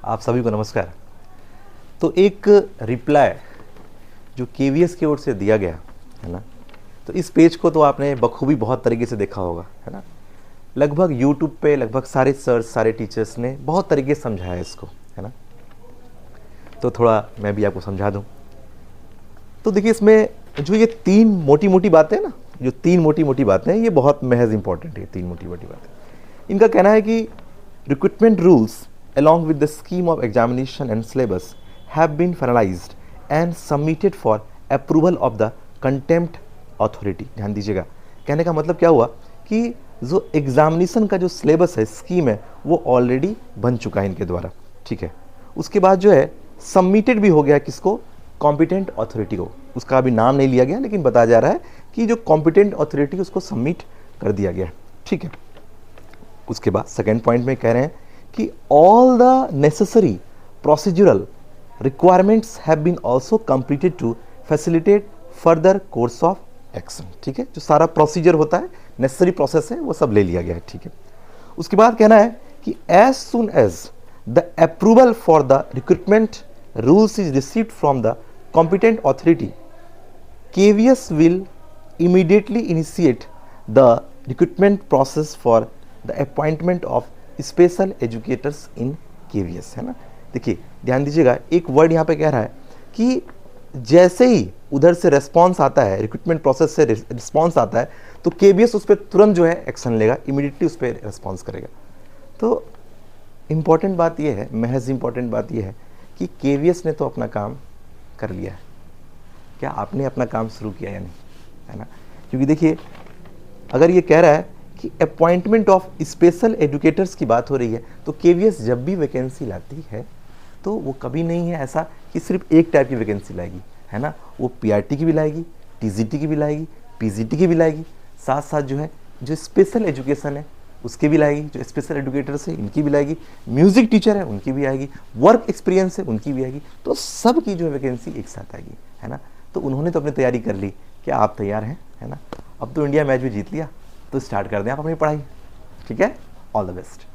आप सभी को नमस्कार। तो एक रिप्लाई जो केवीएस की ओर से दिया गया है ना, तो इस पेज को तो आपने बखूबी बहुत तरीके से देखा होगा, है ना। लगभग यूट्यूब पे लगभग सारे सर्स, सारे टीचर्स ने बहुत तरीके से समझाया इसको, है ना। तो थोड़ा मैं भी आपको समझा दूं। तो देखिए, इसमें जो ये तीन मोटी मोटी बातें ना, जो तीन मोटी मोटी बातें हैं, ये बहुत महज इंपॉर्टेंट है। तीन मोटी मोटी बातें, इनका कहना है कि recruitment rules along with the scheme of examination and syllabus have been finalized and submitted for approval of the contempt authority। ध्यान दीजिएगा, कहने का मतलब क्या हुआ कि जो एग्जामिनेशन का जो सिलेबस है, स्कीम है, वो ऑलरेडी बन चुका है इनके द्वारा, ठीक है। उसके बाद जो है सबमिटेड भी हो गया किसको, कॉम्पिटेंट अथॉरिटी को। उसका अभी नाम नहीं लिया गया, लेकिन बताया जा रहा है कि जो कॉम्पिटेंट अथॉरिटी उसको सबमिट कर दिया गया, ठीक है। उसके बाद सेकेंड पॉइंट में कह रहे हैं कि all the necessary procedural requirements have been also completed to facilitate further course of action, ठीक है। जो सारा प्रोसीजर होता है, नेसेसरी प्रोसेस है, वो सब ले लिया गया है, ठीक है। उसके बाद कहना है कि as soon as the approval for the recruitment rules is received from the competent authority, KVS will immediately initiate the recruitment process for the appointment of special educators in KVS, है ना। देखिए ध्यान दीजिएगा, एक वर्ड यहाँ पे कह रहा है कि जैसे ही उधर से रिस्पॉन्स आता है, रिक्रूटमेंट प्रोसेस से रिस्पॉन्स आता है, तो KVS उस पर तुरंत जो है एक्शन लेगा, इमीडिएटली उस पर रिस्पॉन्स करेगा। तो इम्पॉर्टेंट बात यह है, महज इम्पॉर्टेंट बात यह है कि KVS ने तो अपना काम कर लिया है। क्या आपने अपना काम शुरू किया या नहीं, है ना। क्योंकि देखिए, अगर ये कह रहा है कि अपॉइंटमेंट ऑफ स्पेशल एजुकेटर्स की बात हो रही है, तो KVS जब भी वैकेंसी लाती है तो वो कभी नहीं है ऐसा कि सिर्फ एक टाइप की वैकेंसी लाएगी, है ना। वो PRT की भी लाएगी, TGT की भी लाएगी, PGT की भी लाएगी, साथ साथ जो है जो स्पेशल एजुकेशन है उसकी भी लाएगी, जो स्पेशल एजुकेटर्स है इनकी भी लाएगी, म्यूजिक टीचर है उनकी भी आएगी, वर्क एक्सपीरियंस है उनकी भी आएगी। तो सब की जो है वैकेंसी एक साथ आएगी, है ना। तो उन्होंने तो अपनी तैयारी कर ली। क्या आप तैयार हैं, है ना। अब तो इंडिया मैच भी जीत लिया, तो स्टार्ट कर दें आप अपनी पढ़ाई, ठीक है। All the best.